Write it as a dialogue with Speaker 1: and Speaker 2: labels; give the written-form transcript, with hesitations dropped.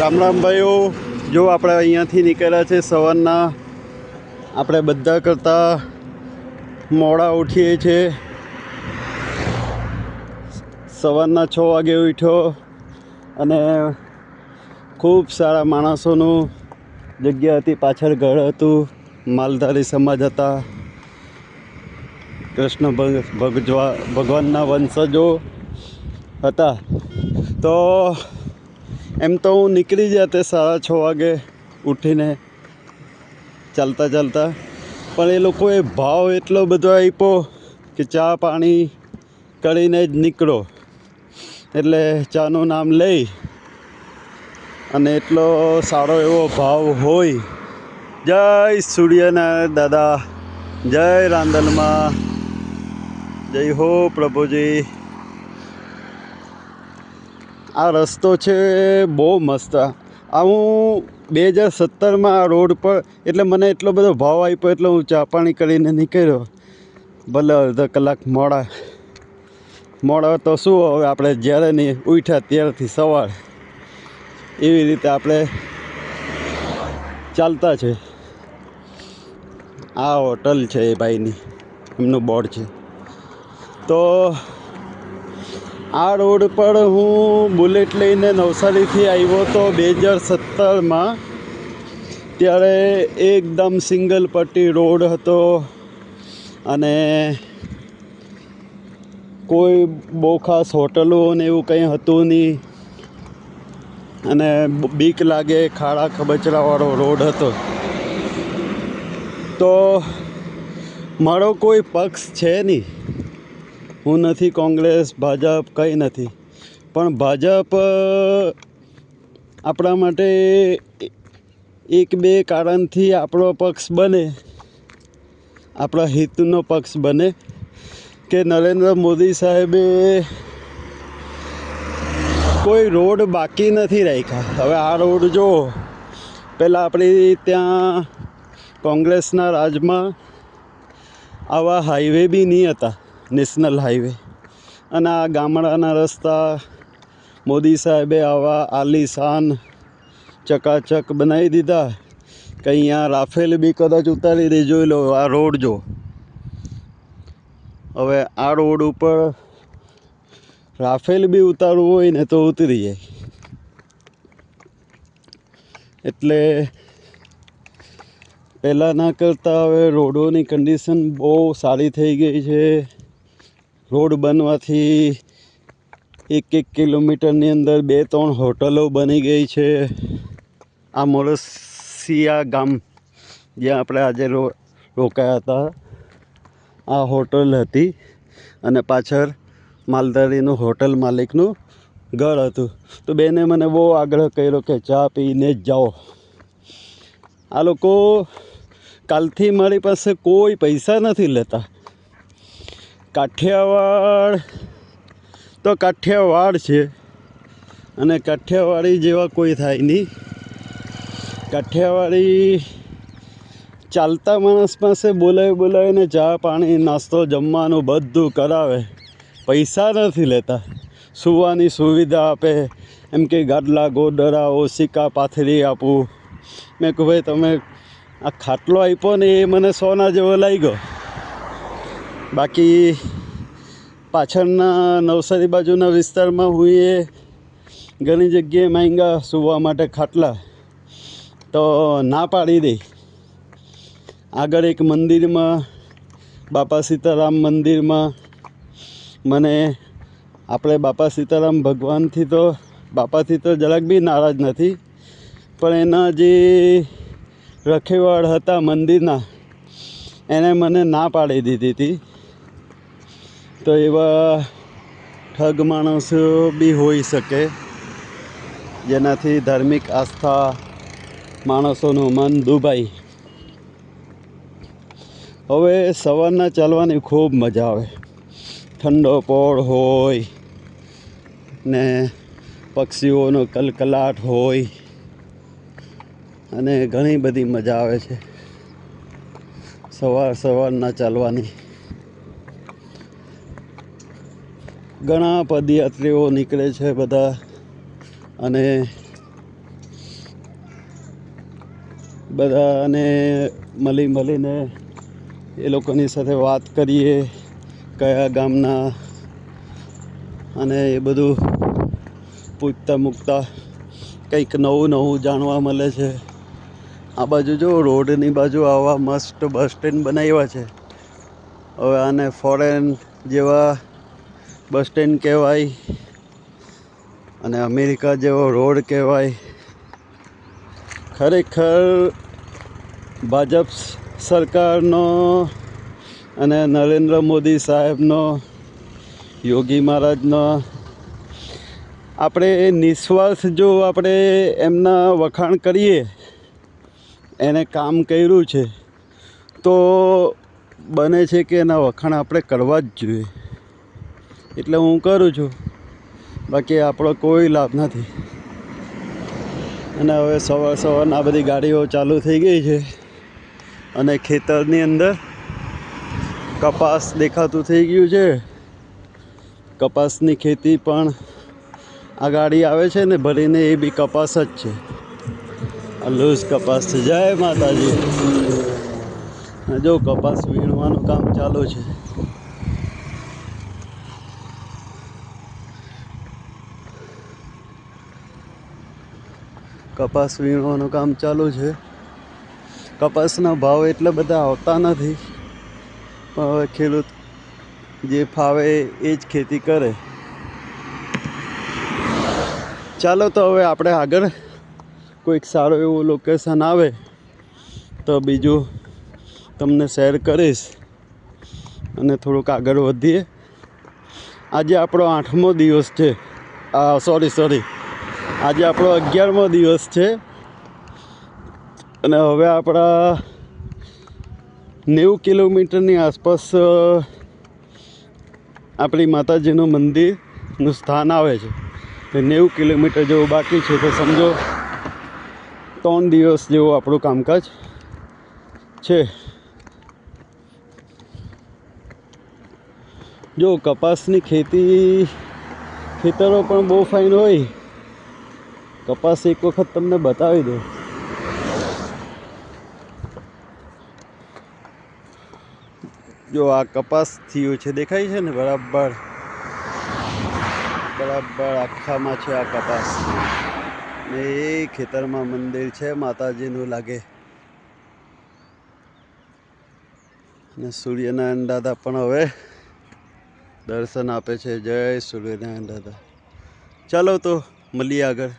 Speaker 1: રામ રામ ભાઈઓ, જો આપણે અહીંયાથી નીકળ્યા છે સવારના. આપણે બધા કરતાં મોડા ઉઠીએ છીએ. સવારના 6 વાગે ઉઠ્યો અને ખૂબ સારા માણસોનું જગ્યા હતી. પાછળ ઘર હતું, માલધારી સમાજ હતા, કૃષ્ણ ભગવાનના વંશજો હતા. તો એમ તો હું નીકળી જતે 6:30 વાગે ઉઠીને ચાલતા ચાલતા, પણ એ લોકોએ ભાવ એટલો બધો આપ્યો કે ચા પાણી કરીને જ નીકળો. એટલે ચાનું નામ લઈ અને એટલો સારો એવો ભાવ હોય. જય સૂર્યનારાયણ દાદા, જય રાંદલમાં, જય હો પ્રભુજી. આ રસ્તો છે બહુ મસ્ત. આ હું 2017માં આ રોડ પર, એટલે મને એટલો બધો ભાવ આપ્યો એટલે હું ચા પાણી કરીને નીકળ્યો. ભલે અડધા કલાક મોડા તો શું, હવે આપણે જ્યારે નહીં ઉઠ્યા ત્યારથી સવાર એવી રીતે આપણે ચાલતા છે. આ હોટલ છે એ ભાઈની, એમનું બોર્ડ છે. તો આ રોડ પર હું બુલેટ લઈને નવસારીથી આવ્યો તો 2017માં. ત્યારે એકદમ સિંગલ પટ્ટી રોડ હતો અને કોઈ બહુ ખાસ હોટલો ને એવું કંઈ હતું નહીં, અને બીક લાગે, ખાડા ખબચડાવાળો રોડ હતો. તો મારો કોઈ પક્ષ છે નહીં, હું નથી કોંગ્રેસ ભાજપ કંઈ નથી, પણ ભાજપ આપણા માટે 1-2 કારણથી આપણો પક્ષ બને, આપણા હિતનો પક્ષ બને. કે નરેન્દ્ર મોદી સાહેબે કોઈ રોડ બાકી નથી રાખ્યા. હવે આ રોડ જો, પહેલાં આપણી ત્યાં કોંગ્રેસના રાજમાં આવા હાઈવે બી નહીં હતા, નેશનલ હાઈવે. અને આ ગામડાના રસ્તા મોદી સાહેબે આવા આલીશાન ચકાચક બનાવી દીધા કે અહીંયા રાફેલ બી કદાચ ઉતારી દે. જોઈ લો આ રોડ જો. હવે આ રોડ ઉપર રાફેલ બી ઉતારવું હોય ને તો ઉતરી જાય. એટલે પહેલાંના કરતાં હવે રોડોની કન્ડિશન બહુ સારી થઈ ગઈ છે. રોડ બનવાથી 1 કિલોમીટરની અંદર 2-3 હોટલો બની ગઈ છે. આ મોરસિયા ગામ જ્યાં આપણે આજે રોકાયા હતા, આ હોટલ હતી અને પાછળ માલધારીનું હોટલ માલિકનું ઘર હતું. તો બેને મને બહુ આગ્રહ કર્યો કે ચા પીને જ જાઓ. આ લોકો કાલથી મારી પાસે કોઈ પૈસા નથી લેતા. કાઠિયાવાડ તો કાઠિયાવાડ છે, અને કાઠિયાવાડી જેવા કોઈ થાય નહીં. કાઠિયાવાડી ચાલતા માણસ પાસે બોલાવીને ચા પાણી નાસ્તો જમવાનું બધું કરાવે, પૈસા નથી લેતા. સૂવાની સુવિધા આપે, એમ કે ગાદલા ગોદડા ઓશિકા પાથરી આપું. મેં કહું ભાઈ તમે આ ખાટલો આપ્યો ને એ મને સોના જેવો લાગ્યો. બાકી પાછળના નવસારી બાજુના વિસ્તારમાં હું એ ઘણી જગ્યાએ માંગ્યા સૂવા માટે ખાટલા, તો ના પાડી દે. આગળ એક મંદિરમાં, બાપા સીતારામ મંદિરમાં, મને આપણે બાપા સીતારામ બાપાથી તો જરાક બી નારાજ નથી, પણ એના જે રખેવાળ હતા મંદિરના, એને મને ના પાડી દીધી હતી. તો એવા ઠગ માણસો બી હોઈ શકે, જેનાથી ધાર્મિક આસ્થા માણસોનું મન દુભાય. હવે સવારના ચાલવાની ખૂબ મજા આવે. ઠંડો પહોર હોય ને પક્ષીઓનો કલકલાટ હોય અને ઘણી બધી મજા આવે છે સવારના ચાલવાની. ઘણા પદયાત્રીઓ નીકળે છે બધા, અને બધાને મળીને એ લોકોની સાથે વાત કરીએ કયા ગામના, અને એ બધું પૂછતા મૂકતા કંઈક નવું જાણવા મળે છે. આ બાજુ જો રોડની બાજુ આવા મસ્ત બસ સ્ટેન્ડ બનાવ્યા છે. હવે આને ફોરેન જેવા બસ સ્ટેન્ડ કહેવાય અને અમેરિકા જેવો રોડ કહેવાય. ખરેખર ભાજપ સરકારનો અને નરેન્દ્ર મોદી સાહેબનો, યોગી મહારાજનો આપણે નિસ્વાર્થ જો આપણે એમના વખાણ કરીએ, એને કામ કર્યું છે તો બને છે કે એના વખાણ આપણે કરવા જ જોઈએ. એટલે હું કરું છું, બાકી આપણો કોઈ લાભ નથી. અને હવે સવારના આ બધી ગાડીઓ ચાલુ થઈ ગઈ છે અને ખેતરની અંદર કપાસ દેખાતું થઈ ગયું છે. કપાસની ખેતી પણ આ ગાડી આવે છે ને ભરીને, એ બી કપાસ જ છે. આ લૂઝ કપાસ છે. જય માતાજી. જો કપાસ વીણવાનું કામ ચાલુ છે. કપાસ વીણવાનું કામ ચાલુ છે. કપાસના ભાવ એટલા બધા આવતા નથી, પણ હવે ખેડૂત જે ફાવે એ જ ખેતી કરે. ચાલો તો હવે આપણે આગળ કોઈક સારું એવું લોકેશન આવે તો બીજું તમને શેર કરીશ અને થોડુંક આગળ વધીએ. આજે આપણો 8મો દિવસ છે. સોરી આજે આપણો 11મો દિવસ છે. અને હવે આપણા 90 કિલોમીટરની આસપાસ આપણી માતાજીનું મંદિરનું સ્થાન આવે છે. 90 કિલોમીટર જેવું બાકી છે, તો સમજો 3 દિવસ જેવું આપણું કામકાજ છે. જો કપાસની ખેતરો પણ બહુ ફાઇન હોય. કપાસ એક વખત તમને બતાવી દઉં. જો આ કપાસ થયું છે, દેખાય છે ને? બરાબર આખામાં છે આ કપાસ. ને એ ખેતરમાં મંદિર છે માતાજીનું લાગે. ને સૂર્યનારાયણ દાદા પણ હવે દર્શન આપે છે. જય સૂર્યનારાયણ દાદા. ચાલો તો મળીએ આગળ.